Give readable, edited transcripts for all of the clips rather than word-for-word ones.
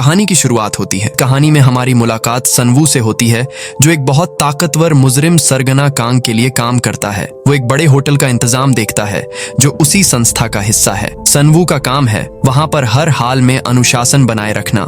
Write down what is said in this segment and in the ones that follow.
कहानी की शुरुआत होती है। कहानी में हमारी मुलाकात सनवू से होती है, जो एक बहुत ताकतवर मुजरिम सरगना कांग के लिए काम करता है। वो एक बड़े होटल का इंतजाम देखता है जो उसी संस्था का हिस्सा है। सनवू का काम है वहां पर हर हाल में अनुशासन बनाए रखना,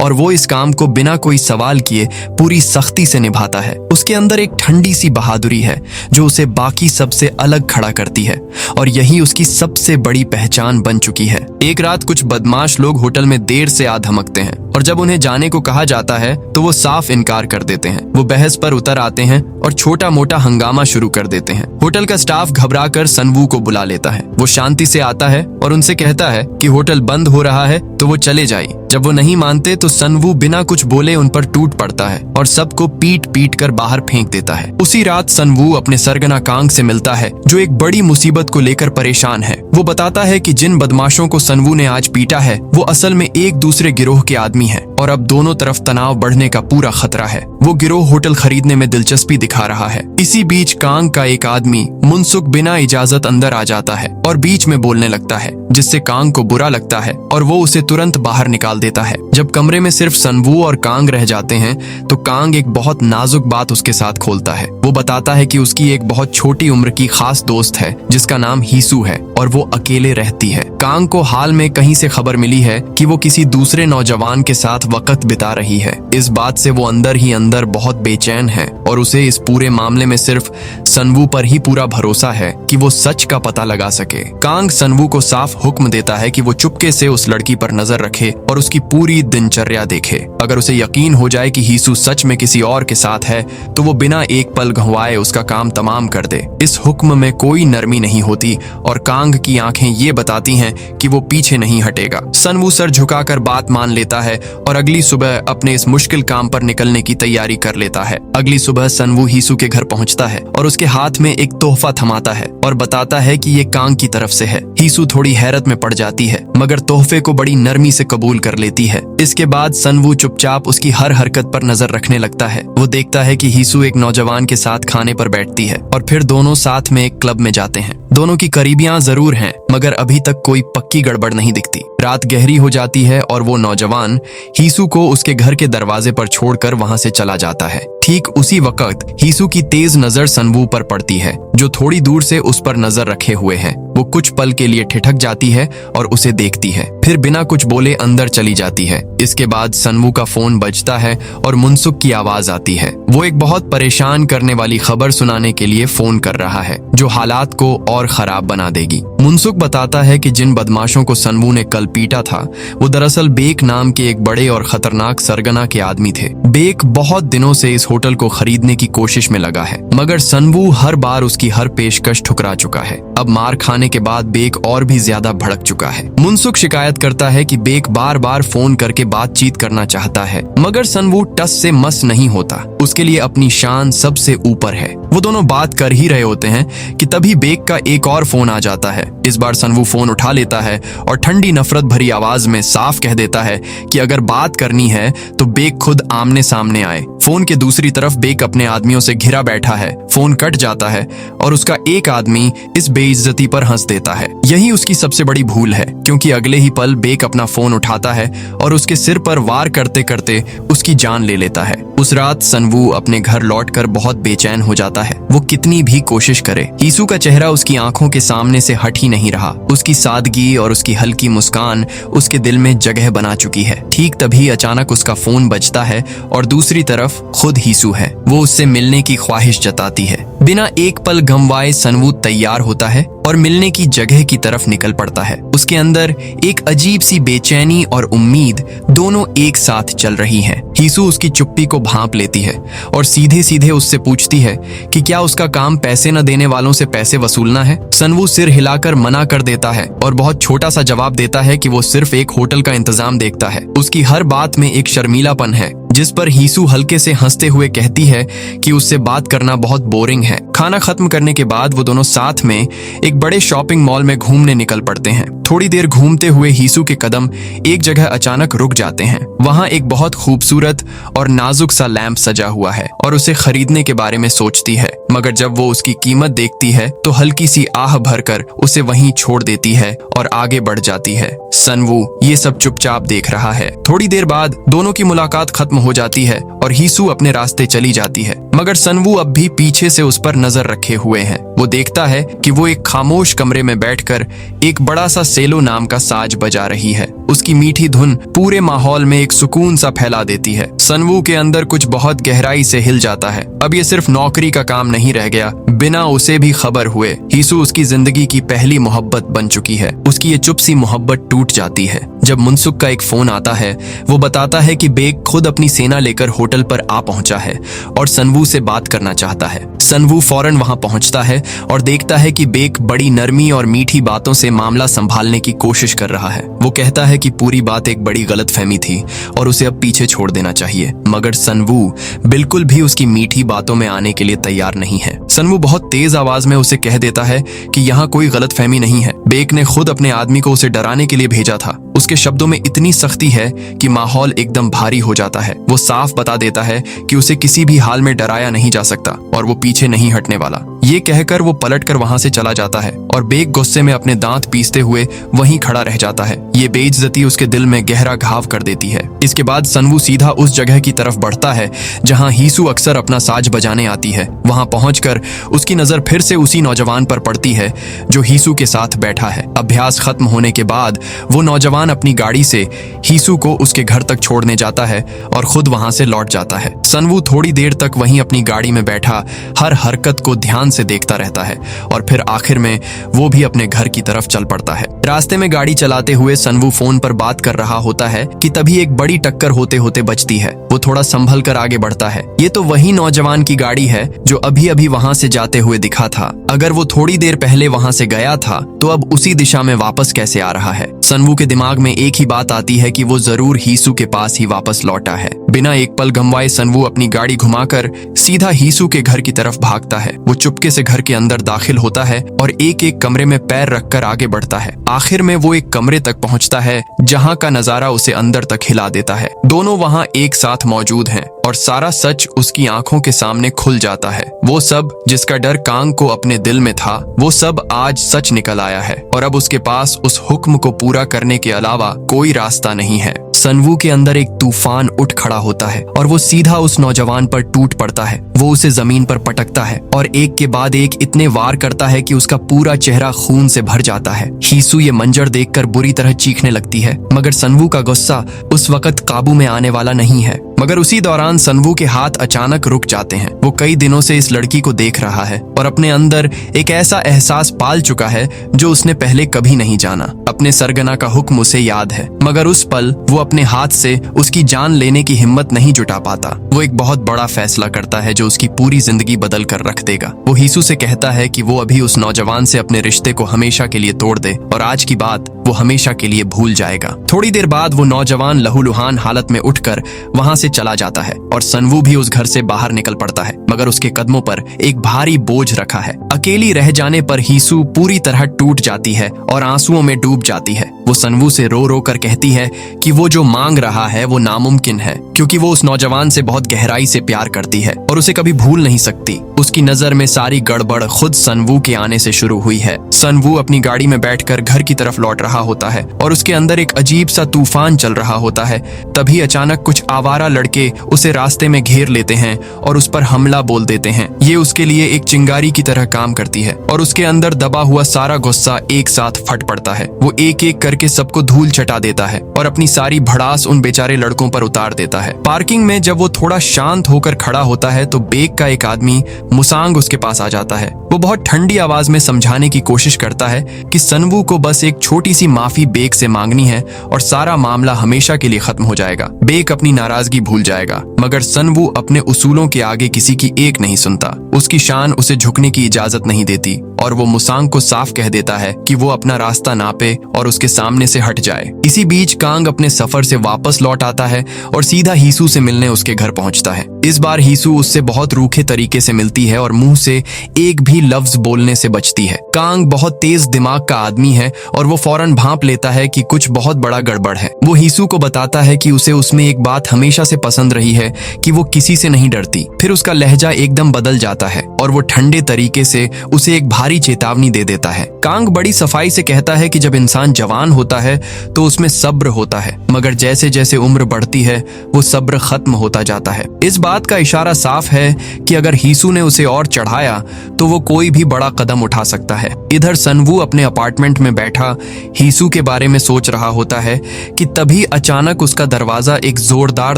और वो इस काम को बिना कोई सवाल किए पूरी सख्ती से निभाता है। उसके अंदर एक ठंडी सी बहादुरी है जो उसे बाकी सबसे अलग खड़ा करती है, और यही उसकी सबसे बड़ी पहचान बन चुकी है। एक रात कुछ बदमाश लोग होटल में देर से आ धमकते हैं, और जब उन्हें जाने को कहा जाता है तो वो साफ इनकार कर देते हैं। वो बहस पर उतर आते हैं और छोटा मोटा हंगामा शुरू कर देते हैं। होटल का स्टाफ घबराकर सनवू को बुला लेता है। वो शांति से आता है और उनसे कहता है कि होटल बंद हो रहा है तो वो चले जाए। जब वो नहीं मानते तो सनवू बिना कुछ बोले उन पर टूट पड़ता है और सबको पीट पीट कर बाहर फेंक देता है। उसी रात सनवू अपने सरगना कांग से मिलता है, जो एक बड़ी मुसीबत को लेकर परेशान है। वो बताता है कि जिन बदमाशों को सनवू ने आज पीटा है वो असल में एक दूसरे गिरोह के आदमी है, और अब दोनों तरफ तनाव बढ़ने का पूरा खतरा है। वो गिरोह होटल खरीदने में दिलचस्पी दिखा रहा है। इसी बीच कांग का एक आदमी मुनसुक बिना इजाजत अंदर आ जाता है और बीच में बोलने लगता है, जिससे कांग को बुरा लगता है और वो उसे तुरंत बाहर निकाल देता है। जब कमरे में सिर्फ सनवू और कांग रह जाते हैं तो कांग एक बहुत नाजुक बात उसके साथ खोलता है। वो बताता है कि उसकी एक बहुत छोटी उम्र की खास दोस्त है जिसका नाम हीसू है, और वो अकेले रहती है। कांग को हाल में कहीं से खबर मिली है कि वो किसी दूसरे नौजवान के साथ वक्त बिता रही है। इस बात से वो अंदर ही अंदर बहुत बेचैन है, और उसे इस पूरे मामले में सिर्फ सनवू पर ही पूरा भरोसा है कि वो सच का पता लगा सके। कांग सनवू को साफ हुक्म देता है कि वो चुपके से उस लड़की पर नजर रखे और उसकी पूरी दिनचर्या देखे। अगर उसे यकीन हो जाए कि हीसू सच में किसी और के साथ है तो वो बिना एक पल गंवाए उसका काम तमाम कर दे। इस हुक्म में कोई नरमी नहीं होती, और कांग की आंखें ये बताती हैं कि वो पीछे नहीं हटेगा। सनवू सर झुकाकर बात मान लेता है और अगली सुबह अपने इस मुश्किल काम पर निकलने की तैयारी कर लेता है। अगली सुबह सनवू हीसू के घर पहुंचता है और उसके हाथ में एक तोहफा थमाता है और बताता है कि ये कांग की तरफ से है। हीसू थोड़ी हैरत में पड़ जाती है, मगर तोहफे को बड़ी नरमी से कबूल कर लेती है। इसके बाद सनवू चुपचाप उसकी हर हरकत पर नजर रखने लगता है। वो देखता है कि हीसू एक नौजवान के साथ खाने पर बैठती है, और फिर दोनों साथ में एक क्लब में जाते हैं। दोनों की करीबियां जरूर हैं, मगर अभी तक कोई पक्की गड़बड़ नहीं दिखती। रात गहरी हो जाती है और वो नौजवान हीसू को उसके घर के दरवाजे पर छोड़कर वहां से चला जाता है। ठीक उसी वक्त हीसू की तेज नजर सनवू पर पड़ती है, जो थोड़ी दूर से उस पर नजर रखे हुए है। वो कुछ पल के लिए ठिठक जाती है और उसे देखती है, फिर बिना कुछ बोले अंदर चली जाती है। इसके बाद सनवू का फोन बजता है और मुनसुक की आवाज आती है। वो एक बहुत परेशान करने वाली खबर सुनाने के लिए फोन कर रहा है, जो हालात को और खराब बना देगी। मुनसुक बताता है कि जिन बदमाशों को सनवू ने कल पीटा था वो दरअसल बेक नाम के एक बड़े और खतरनाक सरगना के आदमी थे। बेक बहुत दिनों से इस होटल को खरीदने की कोशिश में लगा है, मगर सनवू हर बार उसकी हर पेशकश ठुकरा चुका है। अब मार खाने के बाद बेक और भी ज्यादा भड़क चुका है। मुनसुक शिकायत करता है कि बेक बार बार फोन करके बातचीत करना चाहता है, मगर सनवू टस से मस नहीं होता। उसके लिए अपनी शान सबसे ऊपर है। वो दोनों बात कर ही रहे होते हैं कि तभी बेक का एक और फोन आ जाता है। इस बार सनवू फोन उठा लेता है और ठंडी नफरत भरी आवाज में साफ कह देता है कि अगर बात करनी है तो बेक खुद आमने सामने आए। फोन के दूसरी तरफ बेक अपने आदमियों से घिरा बैठा है। फोन कट जाता है और उसका एक आदमी इस बेइज्जती पर हंस देता है। यही उसकी सबसे बड़ी भूल है, क्योंकि अगले ही पल बेक अपना फोन उठाता है और उसके सिर पर वार करते करते उसकी जान ले लेता है। उस रात सनवू अपने घर लौटकर बहुत बेचैन हो जाता है। वो कितनी भी कोशिश करे, हीसू का चेहरा उसकी आंखों के सामने से हट ही नहीं रहा। उसकी सादगी और उसकी हल्की मुस्कान उसके दिल में जगह बना चुकी है। ठीक तभी अचानक उसका फोन बजता है और दूसरी तरफ खुद हीसू है। वो उससे मिलने की ख्वाहिश जताती है। बिना एक पल गंवाए सनवू तैयार होता है और मिलने की जगह की तरफ निकल पड़ता है। उसके अंदर एक अजीब सी बेचैनी और उम्मीद दोनों एक साथ चल रही हैं। हीसू उसकी चुप्पी को भांप लेती है और सीधे सीधे उससे पूछती है कि क्या उसका काम पैसे न देने वालों से पैसे वसूलना है। सनवू सिर हिलाकर मना कर देता है और बहुत छोटा सा जवाब देता है कि वो सिर्फ एक होटल का इंतजाम देखता है। उसकी हर बात में एक शर्मीलापन है जिस पर हीसू हल्के से हंसते हुए कहती है कि उससे बात करना बहुत बोरिंग है। खाना खत्म करने के बाद वो दोनों साथ में एक बड़े शॉपिंग मॉल में घूमने निकल पड़ते हैं। थोड़ी देर घूमते हुए हीसू के कदम एक जगह अचानक रुक जाते हैं। वहां एक बहुत खूबसूरत और नाजुक सा लैंप सजा हुआ है और उसे खरीदने के बारे में सोचती है, मगर जब वो उसकी कीमत देखती है तो हल्की सी आह भरकर उसे वहीं छोड़ देती है और आगे बढ़ जाती है। सनवू ये सब चुपचाप देख रहा है। थोड़ी देर बाद दोनों की मुलाकात खत्म हो जाती है और हीसू अपने रास्ते चली जाती है, मगर सनवू अब भी पीछे से उस पर नजर रखे हुए है। वो देखता है कि वो एक खामोश कमरे में बैठकर एक बड़ा सा सेलो नाम का साज बजा रही है। उसकी मीठी धुन पूरे माहौल में एक सुकून सा फैला देती है। सनवू के अंदर कुछ बहुत गहराई से हिल जाता है। अब ये सिर्फ नौकरी का काम नहीं रह गया। बिना उसे भी खबर हुए हीसू उसकी जिंदगी की पहली मोहब्बत बन चुकी है। उसकी ये चुप सी मोहब्बत टूट जाती है जब मुनसुक का एक फोन आता है। वो बताता है कि बेग खुद अपनी सेना लेकर होटल पर आ पहुंचा है और सनवू से बात करना चाहता है। सनवू फौरन वहां पहुंचता है और देखता है कि बेग बड़ी नरमी और मीठी बातों से मामला संभालने की कोशिश कर रहा है। वो कहता है कि पूरी बात एक बड़ी गलतफहमी थी और उसे अब पीछे छोड़ देना चाहिए, मगर सनवू बिल्कुल भी उसकी मीठी बातों में आने के लिए तैयार नहीं है। सनवू बहुत तेज आवाज में उसे कह देता है कि यहाँ कोई गलतफहमी नहीं है। बेग ने खुद अपने आदमी को उसे डराने के लिए भेजा था। उसके शब्दों में इतनी सख्ती है कि माहौल एकदम भारी हो जाता है। वो साफ बता देता है कि उसे किसी भी हाल में डराया नहीं जा सकता और वो पीछे नहीं हटने वाला। ये कहकर वो पलटकर वहां से चला जाता है और बेग गुस्से में अपने दांत पीसते हुए वहीं खड़ा रह जाता है। ये बेइज्जती उसके दिल में गहरा घाव कर देती है। इसके बाद सनवू सीधा उस जगह की तरफ बढ़ता है जहां हीसू अक्सर अपना साज बजाने आती है। वहां पहुंचकर उसकी नजर फिर से उसी नौजवान पर पड़ती है जो हीसू के साथ बैठा है। अभ्यास खत्म होने के बाद वो नौजवान अपनी गाड़ी से हीसू को उसके घर तक छोड़ने जाता है और खुद वहां से लौट जाता है। सनवू थोड़ी देर तक वहीं अपनी गाड़ी में बैठा हर हरकत को ध्यान से देखता रहता है और फिर आखिर में वो भी अपने घर की तरफ चल पड़ता है। रास्ते में गाड़ी चलाते हुए सनवू फोन पर बात कर रहा होता है कि तभी एक बड़ी टक्कर होते होते बचती है। वो थोड़ा संभल कर आगे बढ़ता है। ये तो वही नौजवान की गाड़ी है जो अभी अभी वहां से जाते हुए दिखा था। अगर वो थोड़ी देर पहले वहां से गया था तो अब उसी दिशा में वापस कैसे आ रहा है? सनवू के दिमाग में एक ही बात आती है कि वो जरूर हीसू के पास ही वापस लौटा है। बिना एक पल गंवाए सनवू अपनी गाड़ी घुमाकर सीधा हीसू के घर की तरफ भागता है। वो चुपके से घर के अंदर दाखिल होता है और एक एक कमरे में पैर रखकर आगे बढ़ता है। आखिर में वो एक कमरे तक पहुंचता है जहां का नजारा उसे अंदर तक हिला देता है। दोनों वहां एक साथ मौजूद हैं और सारा सच उसकी आंखों के सामने खुल जाता है। वो सब जिसका डर कांग को अपने दिल में था, वो सब आज सच निकल आया है और अब उसके पास उस हुक्म को पूरा करने के अलावा कोई रास्ता नहीं है। सनवू के अंदर एक तूफान उठ खड़ा होता है और वो सीधा उस नौजवान पर टूट पड़ता है। वो उसे जमीन पर पटकता है और एक के बाद एक इतने वार करता है कि उसका पूरा चेहरा खून से भर जाता है। हीसू ये मंजर देखकर बुरी तरह चीखने लगती है, मगर सनवू का गुस्सा उस वक्त काबू में आने वाला नहीं है। मगर उसी दौरान सनवू के हाथ अचानक रुक जाते हैं। वो कई दिनों से इस लड़की को देख रहा है और अपने अंदर एक ऐसा एहसास पाल चुका है जो उसने पहले कभी नहीं जाना। अपने सरगना का हुक्म उसे याद है, मगर उस पल वो अपने हाथ से उसकी जान लेने की हिम्मत नहीं जुटा पाता। वो एक बहुत बड़ा फैसला करता है जो उसकी पूरी जिंदगी बदल कर रख देगा। वो हीसू से कहता है कि वो अभी उस नौजवान से अपने रिश्ते को हमेशा के लिए तोड़ दे और आज की बात वो हमेशा के लिए भूल जाएगा। थोड़ी देर बाद वो नौजवान लहूलुहान हालत में उठकर वहां से चला जाता है और सनवू भी उस घर से बाहर निकल पड़ता है, मगर उसके कदमों पर एक भारी बोझ रखा है। अकेली रह जाने पर हीसू पूरी तरह टूट जाती है और आंसुओं में डूब जाती है। वो सनवू से रो रो कर कहती है कि वो जो मांग रहा है वो नामुमकिन है, क्योंकि वो उस नौजवान से बहुत गहराई से प्यार करती है और उसे कभी भूल नहीं सकती। उसकी नजर में सारी गड़बड़ खुद सनवू के आने से शुरू हुई है। सनवू अपनी गाड़ी में बैठकर घर की तरफ लौट रहा होता है और उसके अंदर एक अजीब सा तूफान चल रहा होता है। तभी अचानक कुछ आवारा लड़के उसे रास्ते में घेर लेते हैं और उस पर हमला बोल देते हैं। ये उसके लिए एक चिंगारी की तरह काम करती है और उसके अंदर दबा हुआ सारा गुस्सा एक साथ फट पड़ता है। वो एक एक करके सबको धूल चटा देता है और अपनी सारी भड़ास उन बेचारे लड़कों पर उतार देता है। पार्किंग में जब वो थोड़ा शांत होकर खड़ा होता है तो बेग का एक आदमी मुसांग उसके पास आ जाता है। वो बहुत ठंडी आवाज में समझाने की कोशिश करता है कि सनवू को बस एक छोटी सी माफी बेग से मांगनी है और सारा मामला हमेशा के लिए खत्म हो जाएगा। बेग अपनी नाराजगी भूल जाएगा, मगर सनवू अपने उसूलों के आगे किसी की एक नहीं सुनता। उसकी शान उसे झुकने की इजाजत नहीं देती और वो मुसांग को साफ कह देता है कि वो अपना रास्ता नापे और उसके सामने सामने से हट जाए। इसी बीच कांग अपने सफर से वापस लौट आता है और सीधा हीसू से मिलने उसके घर पहुंचता है। इस बार हीसू उससे बहुत रूखे तरीके से मिलती है और मुंह से एक भी लफ्ज बोलने से बचती है। कांग बहुत तेज दिमाग का आदमी है और वो फौरन भांप लेता है कि कुछ बहुत बड़ा गड़बड़ है। वो हीसू को बताता है कि उसे उसमें एक बात हमेशा से पसंद रही है कि वो किसी से नहीं डरती। फिर उसका लहजा एकदम बदल जाता है और वो ठंडे तरीके से उसे एक भारी चेतावनी दे देता है। कांग बड़ी सफाई से कहता है कि जब इंसान जवान होता है तो उसमें सब्र होता है, मगर जैसे जैसे उम्र बढ़ती है वो सब्र खत्म होता जाता है। इस बात का इशारा साफ है कि अगर हीसू ने उसे और चढ़ाया तो वो कोई भी बड़ा कदम उठा सकता है। इधर सनवू अपने अपार्टमेंट में बैठा हीसू के बारे में सोच रहा होता है कि तभी अचानक उसका दरवाजा एक जोरदार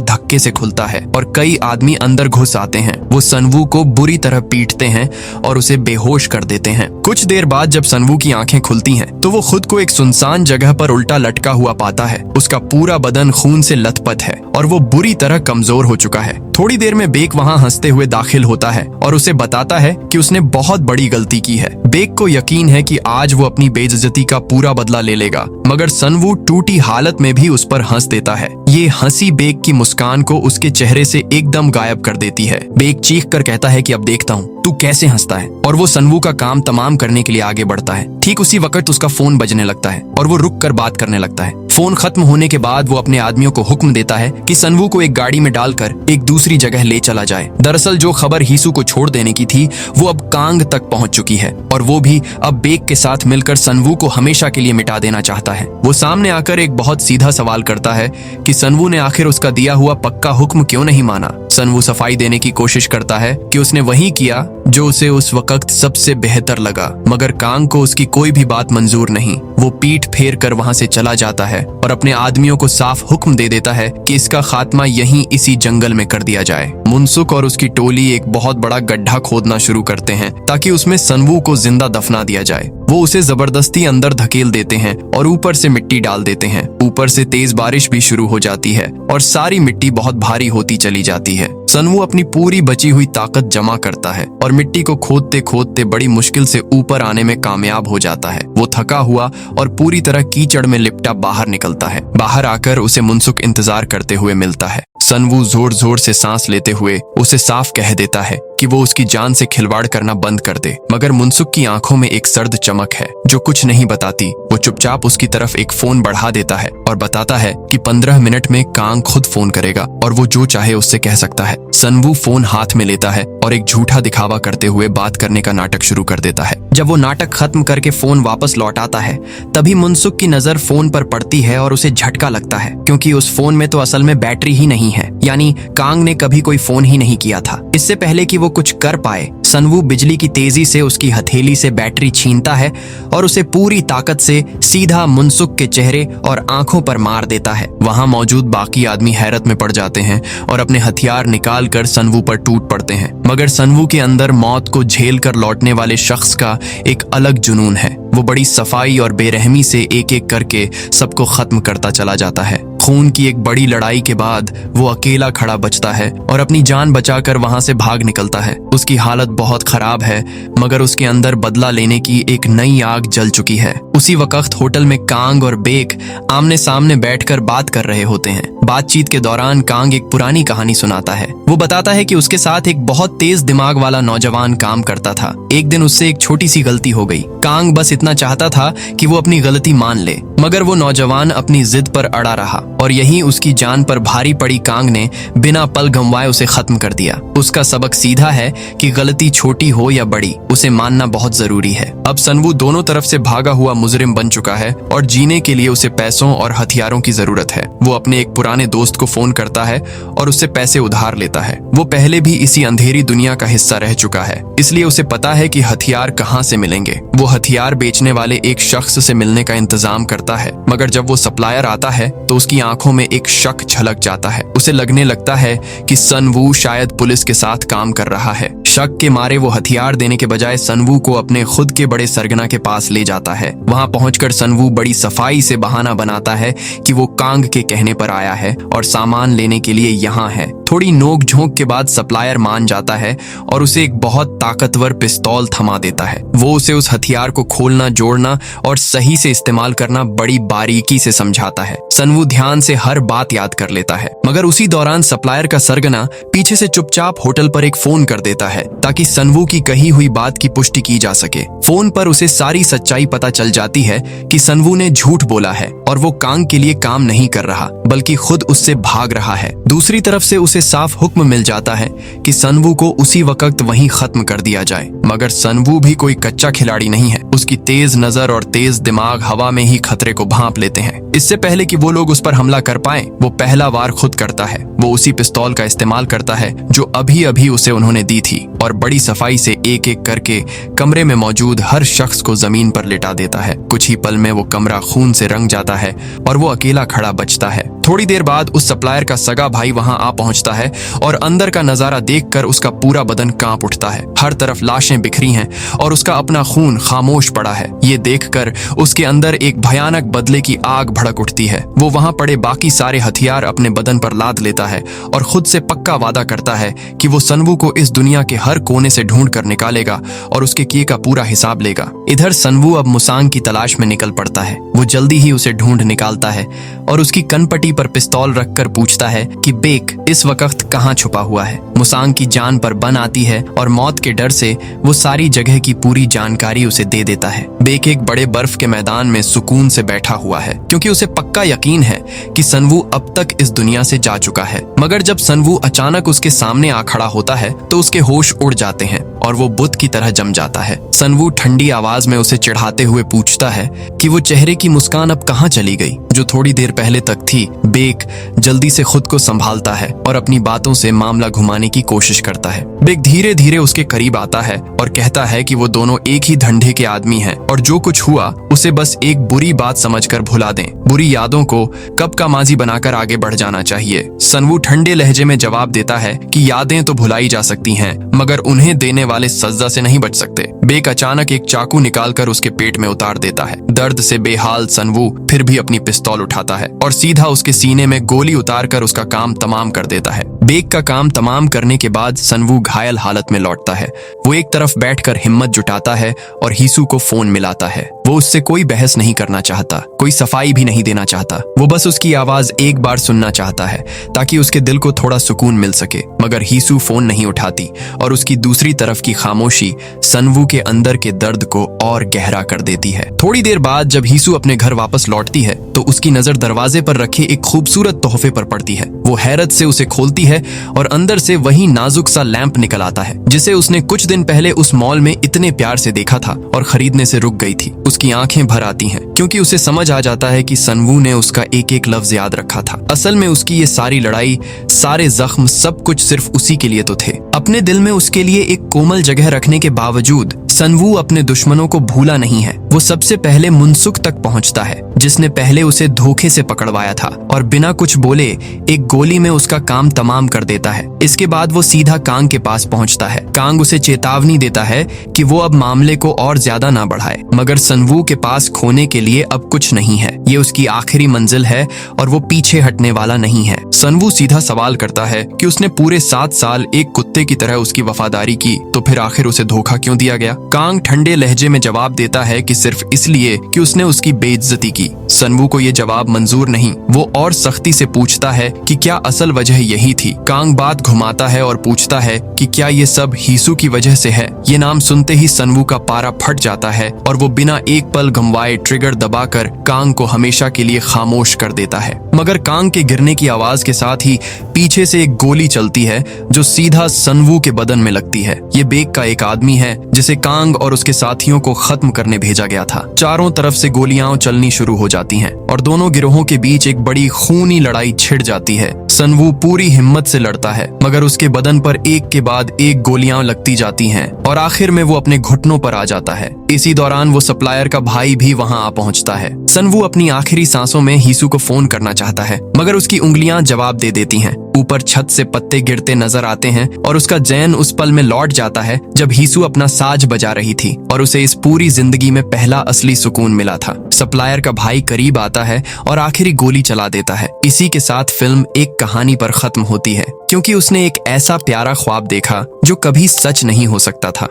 धक्के से खुलता है और कई आदमी अंदर घुस आते हैं। वो सनवू को बुरी तरह पीटते हैं और उसे बेहोश कर देते हैं। कुछ देर बाद जब सनवू की आंखें खुलती हैं तो वो खुद को एक सुनसान जगह पर उल्टा लटका हुआ पाता है। उसका पूरा बदन खून से लथपथ है और वो बुरी तरह कमजोर हो चुका है। थोड़ी देर में बेक वहां हंसते हुए दाखिल होता है और उसे बताता है कि उसने बहुत बड़ी गलती की है। बेक को यकीन है कि आज वो अपनी बेइज्जती का पूरा बदला ले लेगा, मगर सनवू टूटी हालत में भी उस पर हंस देता है। ये हंसी बेक की मुस्कान को उसके चेहरे से एकदम गायब कर देती है। बेक चीख कर कहता है कि अब देखता हूँ तू कैसे हंसता है, और वो सनवू का काम तमाम करने के लिए आगे बढ़ता है। ठीक उसी वक्त उसका फोन बजने लगता है और वो रुक कर बात करने लगता है। फोन खत्म होने के बाद वो अपने आदमियों को हुक्म देता है कि सनवू को एक गाड़ी में डालकर एक दूसरी जगह ले चला जाए। दरअसल जो खबर हीसू को छोड़ देने की थी वो अब कांग तक पहुंच चुकी है और वो भी अब बेक के साथ मिलकर सनवू को हमेशा के लिए मिटा देना चाहता है। वो सामने आकर एक बहुत सीधा सवाल करता है कि सनवू ने आखिर उसका दिया हुआ पक्का हुक्म क्यों नहीं माना। सनवू सफाई देने की कोशिश करता है कि उसने वही किया जो उसे उस वक्त सबसे बेहतर लगा, मगर कांग को उसकी कोई भी बात मंजूर नहीं। वो पीठ फेर कर वहां से चला जाता है और अपने आदमियों को साफ हुक्म दे देता है कि इसका खात्मा यहीं इसी जंगल में कर दिया जाए। मुनसुक और उसकी टोली एक बहुत बड़ा गड्ढा खोदना शुरू करते हैं ताकि उसमें सनवू को जिंदा दफना दिया जाए। वो उसे जबरदस्ती अंदर धकेल देते हैं और ऊपर से मिट्टी डाल देते हैं। ऊपर से तेज बारिश भी शुरू हो जाती है और सारी मिट्टी बहुत भारी होती चली जाती है। सनवू अपनी पूरी बची हुई ताकत जमा करता है और मिट्टी को खोदते खोदते बड़ी मुश्किल से ऊपर आने में कामयाब हो जाता है। वो थका हुआ और पूरी तरह कीचड़ में लिपटा बाहर निकलता है। बाहर आकर उसे मुनसुक इंतजार करते हुए मिलता है। सनवू जोर जोर से सांस लेते हुए उसे साफ कह देता है कि वो उसकी जान से खिलवाड़ करना बंद कर दे, मगर मुनसुक की आंखों में एक सर्द चमक है जो कुछ नहीं बताती। वो चुपचाप उसकी तरफ एक फोन बढ़ा देता है और बताता है कि 15 मिनट में कांग खुद फोन करेगा और वो जो चाहे उससे कह सकता है। सनवू फोन हाथ में लेता है और एक झूठा दिखावा करते हुए बात करने का नाटक शुरू कर देता है। जब वो नाटक खत्म करके फोन वापस लौटाता है तभी मुनसुक की नजर फोन पर पड़ती है और उसे झटका लगता है, क्योंकि उस फोन में तो असल में बैटरी ही नहीं है, यानी कांग ने कभी कोई फोन ही नहीं किया था। इससे पहले कि वो कुछ कर पाए, सनवू बिजली की तेजी से उसकी हथेली से बैटरी छीनता है और उसे पूरी ताकत से सीधा मुनसुक के चेहरे और आंखों पर मार देता है। वहां मौजूद बाकी आदमी हैरत में पड़ जाते हैं और अपने हथियार निकाल कर सनवू पर टूट पड़ते हैं, मगर सनवू के अंदर मौत को झेल कर लौटने वाले शख्स का एक अलग जुनून है। वो बड़ी सफाई और बेरहमी से एक एक करके सबको खत्म करता चला जाता है। खून की एक बड़ी लड़ाई के बाद वो अकेला खड़ा बचता है और अपनी जान बचाकर वहां से भाग निकलता है। उसकी हालत बहुत खराब है, मगर उसके अंदर बदला लेने की एक नई आग जल चुकी है। उसी वक्त होटल में कांग और बेक आमने सामने बैठकर बात कर रहे होते हैं। बातचीत के दौरान कांग एक पुरानी कहानी सुनाता है। वो बताता है कि उसके साथ एक बहुत तेज दिमाग वाला नौजवान काम करता था। एक दिन उससे एक छोटी सी गलती हो गई। कांग बस इतना चाहता था कि वो अपनी गलती मान ले, मगर वो नौजवान अपनी जिद पर अड़ा रहा और यही उसकी जान पर भारी पड़ी। कांग ने बिना पल गंवाए उसे खत्म कर दिया। उसका सबक सीधा है कि गलती छोटी हो या बड़ी, उसे मानना बहुत जरूरी है। अब सनवू दोनों तरफ से भागा हुआ मुजरिम बन चुका है और जीने के लिए उसे पैसों और हथियारों की जरूरत है। वो अपने एक पुराने दोस्त को फोन करता है और उससे पैसे उधार लेता है। वो पहले भी इसी अंधेरी दुनिया का हिस्सा रह चुका है, इसलिए उसे पता है कि हथियार कहाँ से मिलेंगे। वो हथियार बेचने वाले एक शख्स से मिलने का इंतजाम करता है, मगर जब वो सप्लायर आता है तो उसकी आंखों में एक शक झलक जाता है। उसे लगने लगता है कि सनवू शायद पुलिस के साथ काम कर रहा है। शक के मारे वो हथियार देने के बजाय सनवू को अपने खुद के बड़े सरगना के पास ले जाता है। वहां पहुंचकर सनवू बड़ी सफाई से बहाना बनाता है कि वो कांग के कहने पर आया है और सामान लेने के लिए यहाँ है। थोड़ी नोक झोंक के बाद सप्लायर मान जाता है और उसे एक बहुत ताकतवर पिस्तौल थमा देता है। वो उसे उस हथियार को खोलना, जोड़ना और सही से इस्तेमाल करना बड़ी बारीकी से समझाता है। सनवू ध्यान से हर बात याद कर लेता है, मगर उसी दौरान सप्लायर का सरगना पीछे से चुपचाप होटल पर एक फोन कर देता है ताकि सनवू की कही हुई बात की पुष्टि की जा सके। फोन पर उसे सारी सच्चाई पता चल जाती है कि सनवू ने झूठ बोला है और वो कांग के लिए काम नहीं कर रहा बल्कि खुद उससे भाग रहा है। दूसरी तरफ से उसे साफ हुक्म मिल जाता है कि सनवू को उसी वक्त वहीं खत्म कर दिया जाए, मगर सनवू भी कोई कच्चा खिलाड़ी नहीं है। उसकी तेज नजर और तेज दिमाग हवा में ही खतरे को भांप लेते हैं। इससे पहले कि वो लोग उस पर हमला कर पाए, वो पहला वार खुद करता है। वो उसी पिस्तौल का इस्तेमाल करता है जो अभी अभी उसे उन्होंने दी थी और बड़ी सफाई से एक एक करके कमरे में मौजूद हर शख्स को जमीन पर लिटा देता है। कुछ ही पल में वो कमरा खून से रंग जाता है और वो अकेला खड़ा बचता है। थोड़ी देर बाद उस सप्लायर का सगा भाई वहां आ पहुंचता है और अंदर का नजारा देखकर उसका पूरा बदन कांप उठता है। हर तरफ लाशें बिखरी हैं और उसका अपना खून खामोश पड़ा है। ये देखकर उसके अंदर एक भयानक बदले की आग भड़क उठती है। वो वहां पड़े बाकी सारे हथियार अपने बदन पर लाद लेता है और खुद से पक्का वादा करता है कि वो सनवू को इस दुनिया के हर कोने से ढूंढ कर निकालेगा और उसके किए का पूरा हिसाब लेगा। इधर सनवू अब मुसांग की तलाश में निकल पड़ता है। वो जल्दी ही उसे ढूंढ निकालता है और उसकी कनपटी पर पिस्तौल रखकर पूछता है कि बेक इस वक्त कहाँ छुपा हुआ है। मुसांग की जान पर बन आती है और मौत के डर से वो सारी जगह की पूरी जानकारी उसे दे देता है। बेक एक बड़े बर्फ के मैदान में सुकून से बैठा हुआ है क्योंकि उसे पक्का यकीन है कि सनवू अब तक इस दुनिया से जा चुका है। मगर जब सनवू अचानक उसके सामने आ खड़ा होता है तो उसके होश उड़ जाते हैं और वो बुत की तरह जम जाता है। सनवू ठंडी आवाज में उसे चिढ़ाते हुए पूछता है कि वो चेहरे की मुस्कान अब कहाँ चली गई जो थोड़ी देर पहले तक थी। बेक जल्दी से खुद को संभालता है और अपनी बातों से मामला घुमाने की कोशिश करता है। बेक धीरे धीरे उसके करीब आता है और कहता है कि वो दोनों एक ही धंधे के आदमी हैं और जो कुछ हुआ उसे बस एक बुरी बात समझकर भुला दें। बुरी यादों को कब का माजी बनाकर आगे बढ़ जाना चाहिए। सनवू ठंडे लहजे में जवाब देता है कि यादें तो भुलाई जा सकती हैं मगर उन्हें देने वाले सजा से नहीं बच सकते। बेक अचानक एक चाकू निकालकर उसके पेट में उतार देता है। दर्द से बेहाल सनवू फिर भी अपनी पिस्तौल उठाता है और सीधा उसके सीने में गोली उतारकर उसका काम तमाम कर देता है। बेक का काम तमाम करने के बाद सनवू घायल हालत में लौटता है। वो एक तरफ बैठकर हिम्मत जुटाता है और हीसू को फोन मिलाता है। वो उससे कोई बहस नहीं करना चाहता, कोई सफाई भी नहीं देना चाहता। वो बस उसकी आवाज एक बार सुनना चाहता है ताकि उसके दिल को थोड़ा सुकून मिल सके। मगर हीसू फोन नहीं उठाती और उसकी दूसरी तरफ की खामोशी सनवू के अंदर के दर्द को और गहरा कर देती है। थोड़ी देर बाद जब हीसू अपने घर वापस लौटती है तो उसकी नजर दरवाजे पर रखे एक खूबसूरत तोहफे पर पड़ती है। वो हैरत से उसे खोलती है और अंदर से वही नाजुक सा लैंप निकल आता है जिसे उसने कुछ दिन पहले उस मॉल में इतने प्यार से देखा था और खरीदने से रुक गई थी। उसकी आंखें भर आती हैं क्योंकि उसे समझ आ जाता है कि सनवू ने उसका एक एक लफ्ज याद रखा था। असल में उसकी ये सारी लड़ाई, सारे जख्म, सब कुछ सिर्फ उसी के लिए तो थे। अपने दिल में उसके लिए एक कोमल जगह रखने के बावजूद सनवू अपने दुश्मनों को भूला नहीं है। वो सबसे पहले मुनसुक तक पहुंचता है जिसने पहले उसे धोखे से पकड़वाया था और बिना कुछ बोले एक गोली में उसका काम तमाम कर देता है। इसके बाद वो सीधा कांग के पास पहुंचता है। कांग उसे चेतावनी देता है कि वो अब मामले को और ज्यादा ना बढ़ाए, मगर सनवू के पास खोने के लिए अब कुछ नहीं है। ये उसकी आखिरी मंजिल है और वो पीछे हटने वाला नहीं है। सनवू सीधा सवाल करता है कि उसने पूरे 7 साल एक कुत्ते की तरह उसकी वफादारी की, तो फिर आखिर उसे धोखा क्यों दिया गया? कांग ठंडे लहजे में जवाब देता है कि सिर्फ इसलिए कि उसने उसकी बेइज्जती की। सनवू को ये जवाब मंजूर नहीं। वो और सख्ती से पूछता है कि क्या असल वजह यही थी? कांग बात घुमाता है और पूछता है कि क्या ये सब हीसू की वजह से है? ये नाम सुनते ही सनवू का पारा फट जाता है और वो बिना एक पल गंवाए ट्रिगर दबाकर कांग को हमेशा के लिए खामोश कर देता है। मगर कांग के गिरने की आवाज के साथ ही पीछे से एक गोली चलती है जो सीधा सनवू के बदन में लगती है। ये बेक का एक आदमी है जिसे कांग और उसके साथियों को खत्म करने भेजा गया था। चारों तरफ से गोलियां चलनी शुरू हो जाती हैं और दोनों गिरोहों के बीच एक बड़ी खूनी लड़ाई छिड़ जाती है। सनवू पूरी हिम्मत से लड़ता है मगर उसके बदन पर एक के बाद एक गोलियां लगती जाती हैं और आखिर में वो अपने घुटनों पर आ जाता है। इसी दौरान वो सप्लायर का भाई भी वहां आ पहुंचता है। सनवू अपनी आखिरी सांसों में हीसू को फोन करना चाहता है मगर उसकी उंगलियां जवाब दे देती हैं। ऊपर छत से पत्ते गिरते नजर आते हैं और उसका जैन उस पल में लौट जाता है जब हीसू अपना साज बजा रही थी और उसे इस पूरी जिंदगी में पहला असली सुकून मिला था। सप्लायर का भाई करीब आता है और आखिरी गोली चला देता है। इसी के साथ फिल्म एक कहानी पर खत्म होती है, क्योंकि उसने एक ऐसा प्यारा ख्वाब देखा जो कभी सच नहीं हो सकता था।